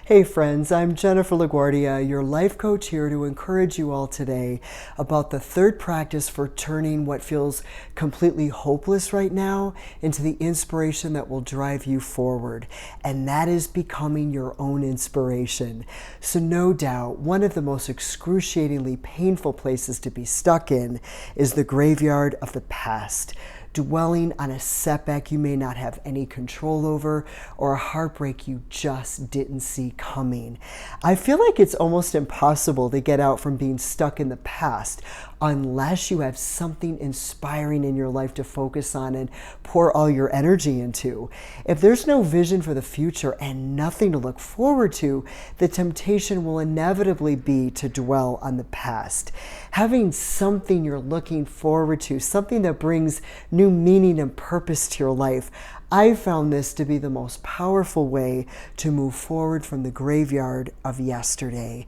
Hey friends, I'm Jennifer LaGuardia, your life coach, here to encourage you all today about the third practice for turning what feels completely hopeless right now into the inspiration that will drive you forward. And that is becoming your own inspiration. So no doubt, one of the most excruciatingly painful places to be stuck in is the graveyard of the past, dwelling on a setback you may not have any control over or a heartbreak you just didn't see coming. I feel like it's almost impossible to get out from being stuck in the past unless you have something inspiring in your life to focus on and pour all your energy into. If there's no vision for the future and nothing to look forward to, the temptation will inevitably be to dwell on the past. Having something you're looking forward to, something that brings new meaning and purpose to your life, I found this to be the most powerful way to move forward from the graveyard of yesterday.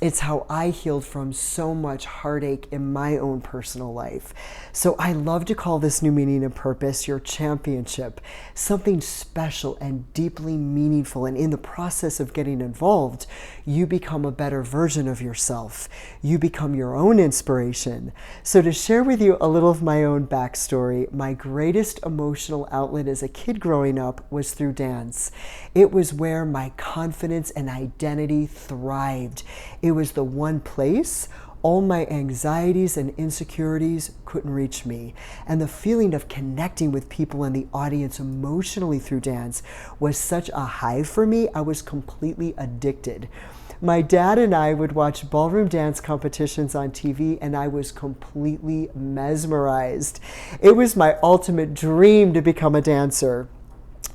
It's how I healed from so much heartache in my own personal life. So I love to call this new meaning and purpose your championship, something special and deeply meaningful. And in the process of getting involved, you become a better version of yourself. You become your own inspiration. So to share with you a little of my own backstory, my greatest emotional outlet as a kid growing up was through dance. It was where my confidence and identity thrived. It was the one place all my anxieties and insecurities couldn't reach me. And the feeling of connecting with people in the audience emotionally through dance was such a high for me, I was completely addicted. My dad and I would watch ballroom dance competitions on TV, and I was completely mesmerized. It was my ultimate dream to become a dancer.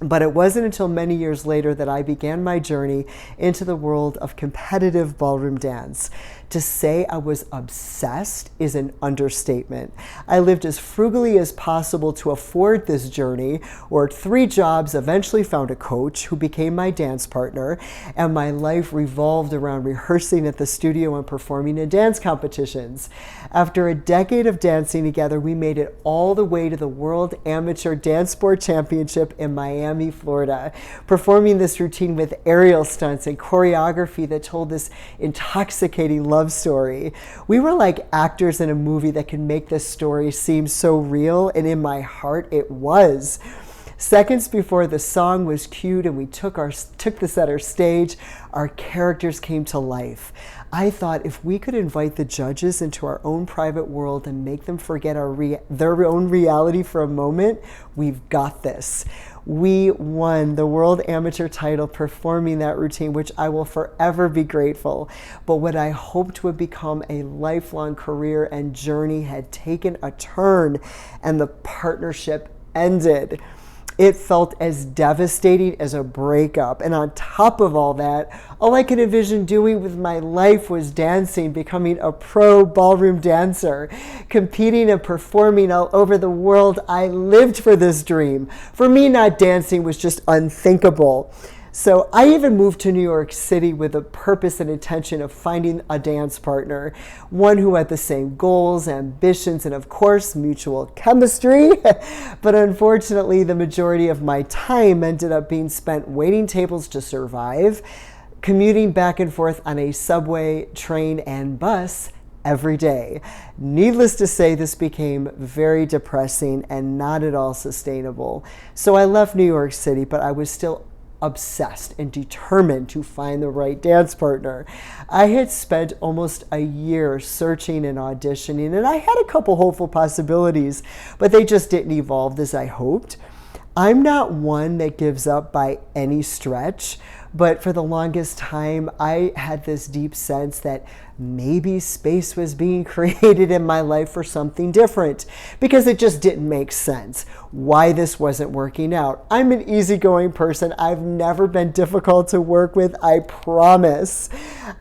But it wasn't until many years later that I began my journey into the world of competitive ballroom dance. To say I was obsessed is an understatement. I lived as frugally as possible to afford this journey, worked 3 jobs, eventually found a coach who became my dance partner, and my life revolved around rehearsing at the studio and performing in dance competitions. After a decade of dancing together, we made it all the way to the World Amateur Dance Sport Championship in Miami, Florida, performing this routine with aerial stunts and choreography that told this intoxicating love story. We were like actors in a movie that can make this story seem so real, and in my heart it was. Seconds before the song was cued and we took the center stage, our characters came to life. I thought if we could invite the judges into our own private world and make them forget their own reality for a moment, we've got this. We won the World Amateur title performing that routine, which I will forever be grateful. But what I hoped would become a lifelong career and journey had taken a turn, and the partnership ended. It felt as devastating as a breakup. And on top of all that, all I could envision doing with my life was dancing, becoming a pro ballroom dancer, competing and performing all over the world. I lived for this dream. For me, not dancing was just unthinkable. So I even moved to New York City with the purpose and intention of finding a dance partner, one who had the same goals, ambitions, and of course, mutual chemistry. But unfortunately, the majority of my time ended up being spent waiting tables to survive, commuting back and forth on a subway, train, and bus every day. Needless to say, this became very depressing and not at all sustainable. So I left New York City, but I was still obsessed and determined to find the right dance partner. I had spent almost a year searching and auditioning, and I had a couple hopeful possibilities, but they just didn't evolve as I hoped. I'm not one that gives up by any stretch, but for the longest time, I had this deep sense that maybe space was being created in my life for something different, because it just didn't make sense why this wasn't working out. I'm an easygoing person. I've never been difficult to work with, I promise.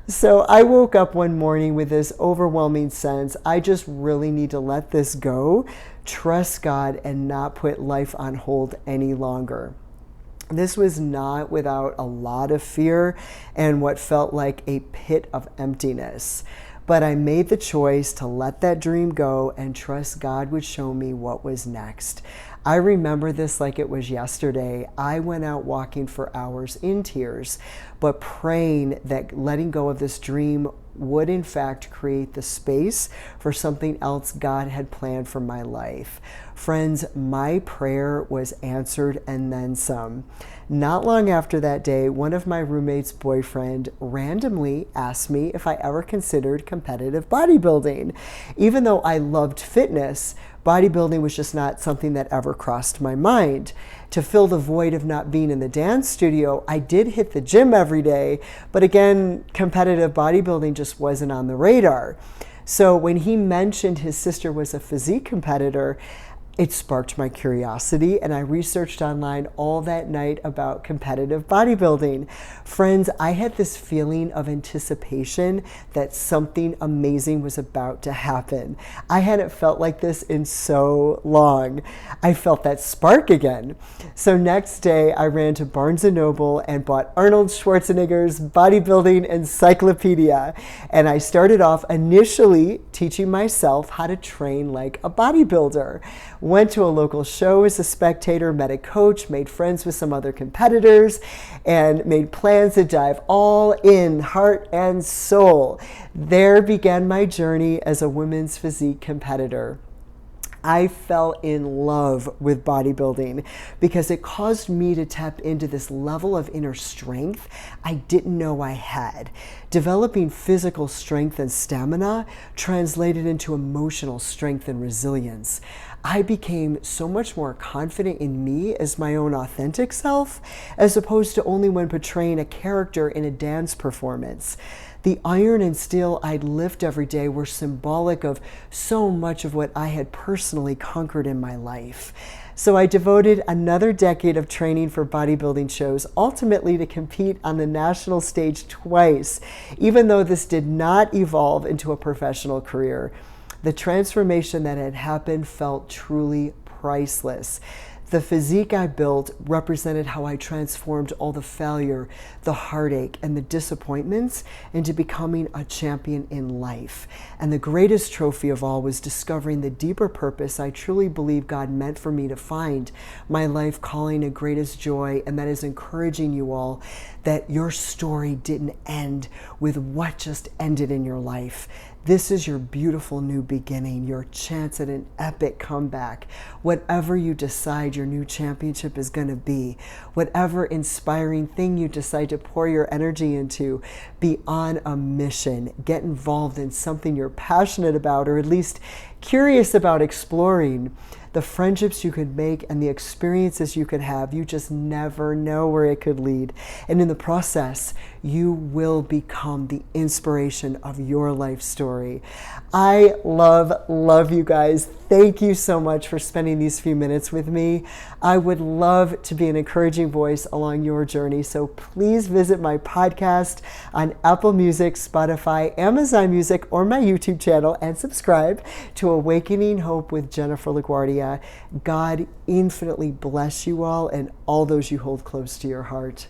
So I woke up one morning with this overwhelming sense, I just really need to let this go, trust God, and not put life on hold any longer. This was not without a lot of fear and what felt like a pit of emptiness. But I made the choice to let that dream go and trust God would show me what was next. I remember this like it was yesterday. I went out walking for hours in tears, but praying that letting go of this dream would in fact create the space for something else God had planned for my life. Friends, my prayer was answered and then some. Not long after that day, one of my roommate's boyfriend randomly asked me if I ever considered competitive bodybuilding. Even though I loved fitness, bodybuilding was just not something that ever crossed my mind. To fill the void of not being in the dance studio, I did hit the gym every day, but again, competitive bodybuilding just wasn't on the radar. So when he mentioned his sister was a physique competitor, it sparked my curiosity, and I researched online all that night about competitive bodybuilding. Friends, I had this feeling of anticipation that something amazing was about to happen. I hadn't felt like this in so long. I felt that spark again. So next day, I ran to Barnes & Noble and bought Arnold Schwarzenegger's Bodybuilding Encyclopedia. And I started off initially teaching myself how to train like a bodybuilder. Went to a local show as a spectator, met a coach, made friends with some other competitors, and made plans to dive all in, heart and soul. There began my journey as a women's physique competitor. I fell in love with bodybuilding because it caused me to tap into this level of inner strength I didn't know I had. Developing physical strength and stamina translated into emotional strength and resilience. I became so much more confident in me as my own authentic self, as opposed to only when portraying a character in a dance performance. The iron and steel I'd lift every day were symbolic of so much of what I had personally conquered in my life. So I devoted another decade of training for bodybuilding shows, ultimately to compete on the national stage twice, even though this did not evolve into a professional career. The transformation that had happened felt truly priceless. The physique I built represented how I transformed all the failure, the heartache, and the disappointments into becoming a champion in life. And the greatest trophy of all was discovering the deeper purpose I truly believe God meant for me to find, my life calling a greatest joy, and that is encouraging you all that your story didn't end with what just ended in your life. This is your beautiful new beginning, your chance at an epic comeback. Whatever you decide your new championship is going to be, whatever inspiring thing you decide to pour your energy into, be on a mission. Get involved in something you're passionate about, or at least curious about exploring. The friendships you could make and the experiences you could have, you just never know where it could lead. And in the process, you will become the inspiration of your life story. I love you guys. Thank you so much for spending these few minutes with me. I would love to be an encouraging voice along your journey. So please visit my podcast on Apple Music, Spotify, Amazon Music, or my YouTube channel, and subscribe to Awakening Hope with Jennifer LaGuardia. God infinitely bless you all and all those you hold close to your heart.